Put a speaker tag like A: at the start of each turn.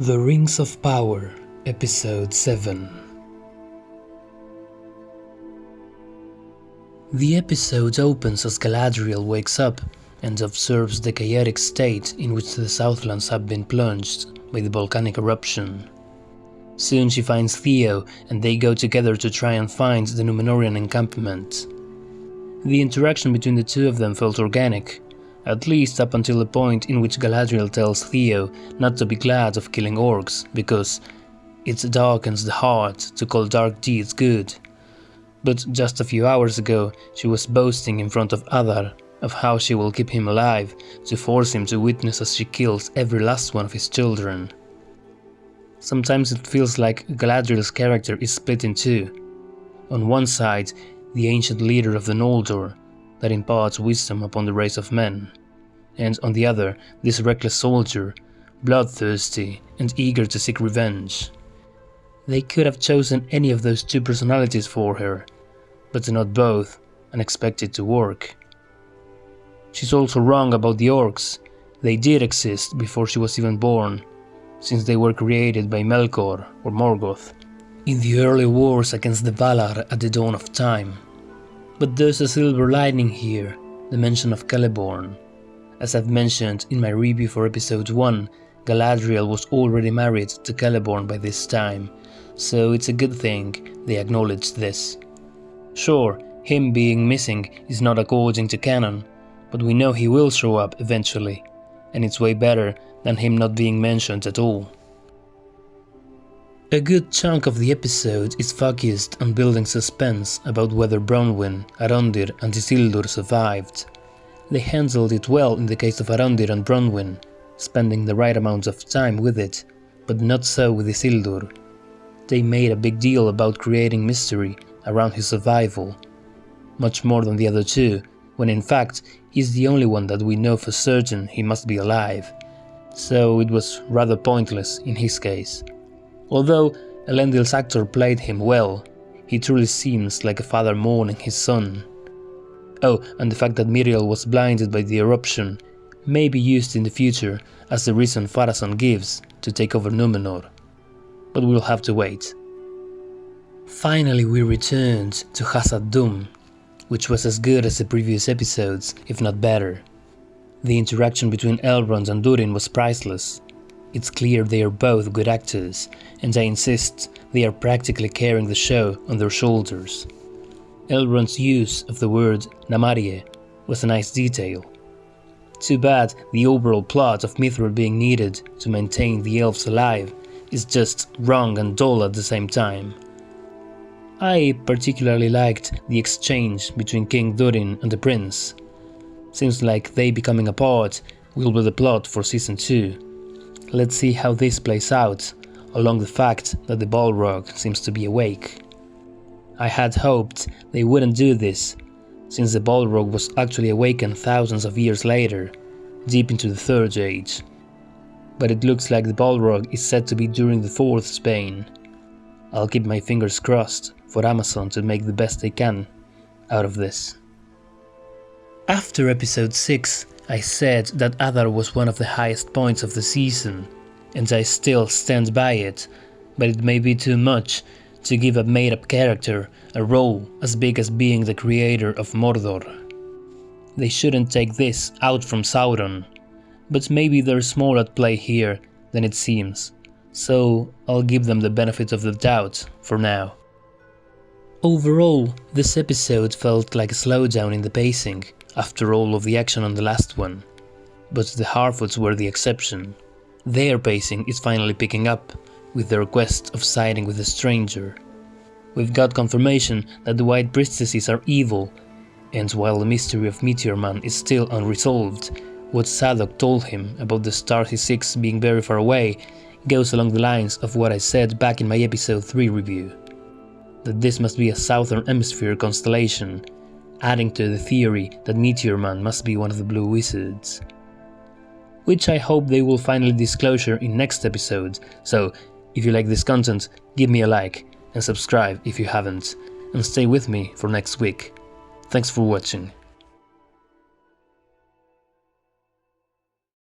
A: The Rings of Power, Episode 7. The episode opens as Galadriel wakes up and observes the chaotic state in which the Southlands have been plunged by the volcanic eruption. Soon she finds Theo and they go together to try and find the Númenórean encampment. The interaction between the two of them felt organic, at least up until the point in which Galadriel tells Theo not to be glad of killing orcs because it darkens the heart to call dark deeds good. But just a few hours ago she was boasting in front of Adar of how she will keep him alive to force him to witness as she kills every last one of his children. Sometimes it feels like Galadriel's character is split in two. On one side, the ancient leader of the Noldor that imparts wisdom upon the race of men, and on the other, this reckless soldier, bloodthirsty and eager to seek revenge. They could have chosen any of those two personalities for her, but not both, and expect it to work. She's also wrong about the orcs. They did exist before she was even born, since they were created by Melkor or Morgoth in the early wars against the Valar at the dawn of time. But there's a silver lining here, the mention of Celeborn. As I've mentioned in my review for episode 1, Galadriel was already married to Celeborn by this time, so it's a good thing they acknowledged this. Sure, him being missing is not according to canon, but we know he will show up eventually, and it's way better than him not being mentioned at all. A good chunk of the episode is focused on building suspense about whether Bronwyn, Arondir and Isildur survived. They handled it well in the case of Arondir and Bronwyn, spending the right amount of time with it, but not so with Isildur. They made a big deal about creating mystery around his survival, much more than the other two, when in fact he's the only one that we know for certain he must be alive, so it was rather pointless in his case. Although Elendil's actor played him well, he truly seems like a father mourning his son. Oh, and the fact that Miriel was blinded by the eruption may be used in the future as the reason Pharazôn gives to take over Númenor, but we'll have to wait. Finally we returned to Khazad-dûm, which was as good as the previous episodes, if not better. The interaction between Elrond and Durin was priceless. It's clear they are both good actors, and I insist they are practically carrying the show on their shoulders. Elrond's use of the word Namarie was a nice detail. Too bad the overall plot of Mithril being needed to maintain the elves alive is just wrong and dull at the same time. I particularly liked the exchange between King Durin and the prince. Seems like they becoming apart will be the plot for season 2. Let's see how this plays out, along the fact that the Balrog seems to be awake. I had hoped they wouldn't do this, since the Balrog was actually awakened thousands of years later, deep into the Third Age. But it looks like the Balrog is said to be during the Fourth Spain. I'll keep my fingers crossed for Amazon to make the best they can out of this. After episode 6, I said that Adar was one of the highest points of the season, and I still stand by it, but it may be too much to give a made-up character a role as big as being the creator of Mordor. They shouldn't take this out from Sauron, but maybe there's more at play here than it seems, so I'll give them the benefit of the doubt for now. Overall, this episode felt like a slowdown in the pacing after all of the action on the last one, but the Harfoots were the exception. Their pacing is finally picking up, with their quest of siding with a stranger. We've got confirmation that the White Priestesses are evil, and while the mystery of Meteor Man is still unresolved, what Sadok told him about the stars he seeks being very far away goes along the lines of what I said back in my episode 3 review, that this must be a Southern Hemisphere constellation, adding to the theory that Meteor Man must be one of the Blue Wizards. Which I hope they will finally disclose in next episode, so if you like this content, give me a like and subscribe if you haven't, and stay with me for next week. Thanks for watching.